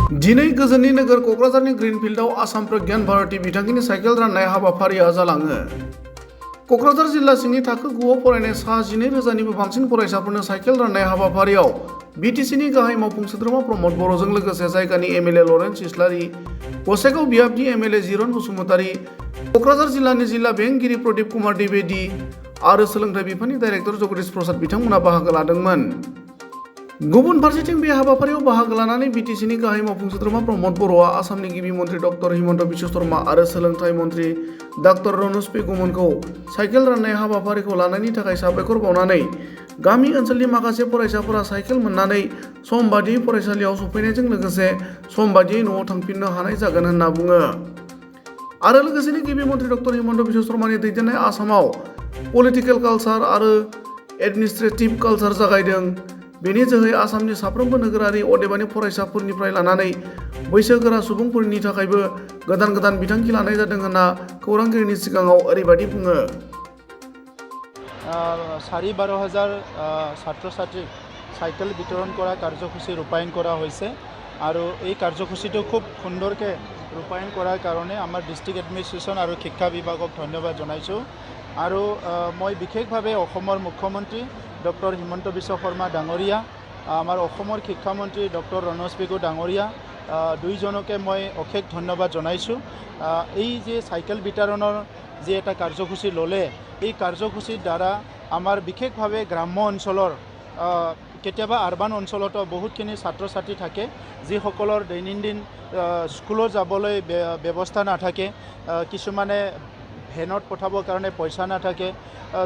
दिनै गोजोननि नोगोर क'क्राझारनि ग्रीनफील्डआव आसाम प्रज्ञान भारती बिथांखिनि साइकेल राननाय हाबाफारिया जालाङो। क'क्राझार जिल्ला सिंनि थाखो 9 आव फरायनाय सा 12,000निबो बांसिन फरायसाफोरनो साइकेल राननाय हाबाफारियाव बिटिसिनि गाहाय मावफुं सोद्रोमा प्रमद बर'जों लोगोसे जायगानि एमएलए लरेन्स इस्लारि, गसाइगाव बियाबनि एमएलए जिरन बसुमतारी, क'क्राझार जिल्लानि जिल्ला बेंगिरि प्रदीप कुमार द्विवेदी आरो सोलोंथाइ बिफाननि डाइरेक्टर जगदीश प्रसाद बिथांमोना बाहागो लादोंमोन। गुबुन फारसेथिं बे हाबाफारियाव बाहागो लानानै बिटिसिनि गाहाय मावफुं सोद्रोमा प्रमद बर'आ आसामनि गिबि मन्त्रि डक्टर हिमन्त बिश्व शर्मा आरो सोलोंथाइ मन्त्रि डक्टर रनज पेगुमोनखौ साइकेल राननाय हाबाफारिखौ लानायनि थाखाय साबायखर बावनानै गामि ओनसोलनि माखासे फरायसाफोरा साइकेल मोननानै सम बादियै फरायसालियाव सफैनायजों लोगोसे सम बादियै न'आव थांफिननो हानाय जागोन होनना बुङो। आरो लोगोसेनो गिबि मन्त्रि डक्टर हिमन्त बिश्व शर्मानि दैदेननाय आसामाव पलिटिकेल कालचार आरो एडमिनिस्ट्रेटिभ कालचार जागायदों। बेनि जोहै आसामनि साफ्रोमबो नोगोरारि अदेबानि फरायसाफोरनिफ्राय लानानै बैसोगोरा सुबुंफोरनि थाखायबो गोदान गोदान बिथांखि लानाय जादों होनना खौरांगिरिनि सिगाङाव ओरैबायदि बुङो। 12,000 ছাত্ৰ ছাত্ৰীক সাইকেল বিতৰণ কৰা কাৰ্যসূচী ৰূপায়ণ কৰা হৈছে আৰু এই কাৰ্যসূচীটো খুব সুন্দৰকৈ ৰূপায়ণ কৰাৰ কাৰণে আমাৰ ডিষ্ট্ৰিক্ট এডমিনিষ্ট্ৰেশ্যন আৰু শিক্ষা বিভাগক ধন্যবাদ জনাইছোঁ। আৰু মই বিশেষভাৱে অসমৰ মুখ্যমন্ত্ৰী ডক্টৰ হিমন্ত বিশ্ব শৰ্মা ডাঙৰীয়া, আমাৰ অসমৰ শিক্ষামন্ত্ৰী ডক্টৰ ৰনজ পেগু ডাঙৰীয়া দুইজনকে মই অশেষ ধন্যবাদ জনাইছোঁ। এই যে চাইকেল বিতৰণৰ যে এটা কাৰ্যসূচী ল'লে, এই কাৰ্যসূচীৰ দ্বাৰা আমাৰ বিশেষভাৱে গ্ৰাম্য অঞ্চলৰ কেতিয়াবা আৰবান অঞ্চলতো বহুতখিনি ছাত্ৰ ছাত্ৰী থাকে যিসকলৰ দৈনন্দিন স্কুলত যাবলৈ ব্যৱস্থা নাথাকে, কিছুমানে ভেনত পঠাবৰ কাৰণে পইচা নাথাকে,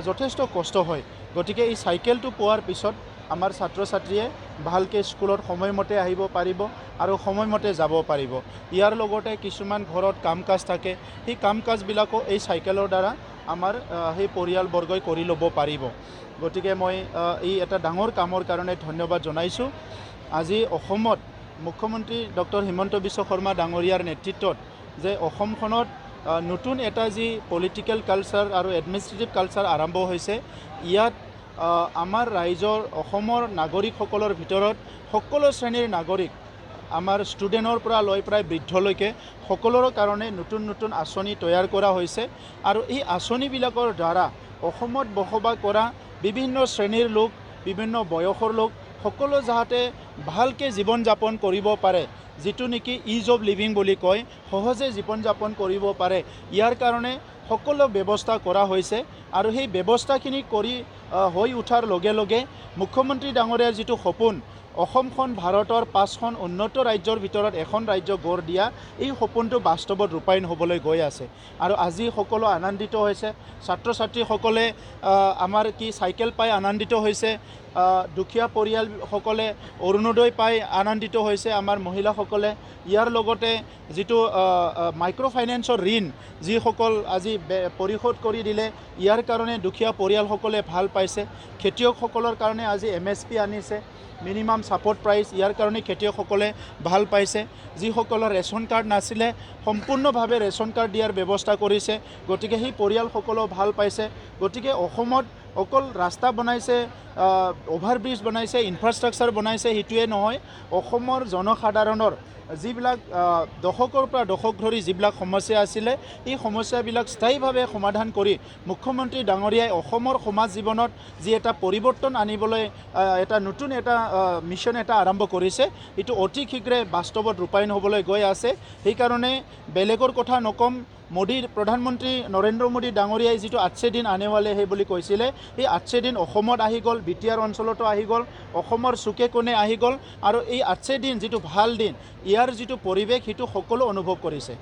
যথেষ্ট কষ্ট হয়। গতিকে এই চাইকেলটো পোৱাৰ পিছত আমাৰ ছাত্ৰ ছাত্ৰীয়ে ভালকৈ স্কুলত সময়মতে আহিব পাৰিব আৰু সময়মতে যাব পাৰিব। ইয়াৰ লগতে কিছুমান ঘৰত কাম কাজ থাকে, সেই কাম কাজবিলাকো এই চাইকেলৰ দ্বাৰা আমাৰ সেই পৰিয়ালবৰ্গই কৰি ল'ব পাৰিব। গতিকে মই এই এটা ডাঙৰ কামৰ কাৰণে ধন্যবাদ জনাইছোঁ। আজি অসমত মুখ্যমন্ত্ৰী ডক্টৰ হিমন্ত বিশ্ব শৰ্মা ডাঙৰীয়াৰ নেতৃত্বত যে অসমখনত নতুন এটা যি পলিটিকেল কালচাৰ আৰু এডমিনিষ্ট্ৰেটিভ কালচাৰ আৰম্ভ হৈছে, ইয়াত আমাৰ ৰাইজৰ অসমৰ নাগৰিকসকলৰ ভিতৰত সকলো শ্ৰেণীৰ নাগৰিক, আমাৰ ষ্টুডেণ্টৰ পৰা লৈ প্ৰায় বৃদ্ধলৈকে সকলোৰে কাৰণে নতুন নতুন আঁচনি তৈয়াৰ কৰা হৈছে। আৰু এই আঁচনিবিলাকৰ দ্বাৰা অসমত বসবাস কৰা বিভিন্ন শ্ৰেণীৰ লোক, বিভিন্ন বয়সৰ লোক সকলো যাতে ভালকৈ জীৱন যাপন কৰিব পাৰে, যিটো নেকি ইজ অফ লিভিং বুলি কয়, সহজে জীৱন যাপন কৰিব পাৰে, ইয়াৰ কাৰণে সকলো ব্যৱস্থা কৰা হৈছে। আৰু সেই ব্যৱস্থাখিনি কৰি হৈ উঠাৰ লগে লগে মুখ্যমন্ত্ৰী ডাঙৰীয়াৰ যিটো সপোন, অসমখন ভাৰতৰ 5খন উন্নত ৰাজ্যৰ ভিতৰত এখন ৰাজ্য গঢ় দিয়া, এই সপোনটো বাস্তৱত ৰূপায়ণ হ'বলৈ গৈ আছে। আৰু আজি সকলো আনন্দিত হৈছে, ছাত্ৰ ছাত্ৰীসকলে আমাৰ চাইকেল পাই আনন্দিত হৈছে, দুখীয়া পৰিয়ালসকলে অৰুণোদয় পাই আনন্দিত হৈছে, আমাৰ মহিলাসকলে। ইয়াৰ লগতে যিটো মাইক্ৰ' ফাইনেন্সৰ ঋণ যিসকল আজি পৰিশোধ কৰি দিলে, ইয়াৰ কাৰণে দুখীয়া পৰিয়ালসকলে ভাল পাইছে। খেতিয়কসকলৰ কাৰণে আজি MSP আনিছে, মিনিমাম ছাপৰ্ট প্ৰাইচ, ইয়াৰ কাৰণে খেতিয়কসকলে ভাল পাইছে। যিসকলৰ ৰেচন কাৰ্ড নাছিলে সম্পূৰ্ণভাৱে ৰেচন কাৰ্ড দিয়াৰ ব্যৱস্থা কৰিছে, গতিকে সেই পৰিয়ালসকলেও ভাল পাইছে। গতিকে অসমত অকল ৰাস্তা বনাইছে, অভাৰব্ৰিজ বনাইছে, ইনফ্ৰাষ্ট্ৰাকচাৰ বনাইছে, সেইটোৱে নহয়, অসমৰ জনসাধাৰণৰ যিবিলাক দশকৰ পৰা দশক ধৰি যিবিলাক সমস্যা আছিলে, এই সমস্যাবিলাক স্থায়ীভাৱে সমাধান কৰি মুখ্যমন্ত্ৰী ডাঙৰীয়াই অসমৰ সমাজ জীৱনত যি এটা পৰিৱৰ্তন আনিবলৈ এটা নতুন এটা মিছন এটা আৰম্ভ কৰিছে, এইটো অতি শীঘ্ৰে বাস্তৱত ৰূপায়ণ হ'বলৈ গৈ আছে। সেইকাৰণে বেলেগৰ কথা নকম, প্ৰধানমন্ত্ৰী নৰেন্দ্ৰ মোদী ডাঙৰীয়াই যিটো 8 দিন আনে ৱালে হে বুলি কৈছিলে, এই 8 দিন অসমত আহি গ'ল, বিটিআৰ অঞ্চলতো আহি গ'ল, অসমৰ চুকে কোণে আহি গ'ল। আৰু এই 8 দিন যিটো ভাল দিন, ইয়াৰ যিটো পৰিৱেশ সেইটো সকলো অনুভৱ কৰিছে।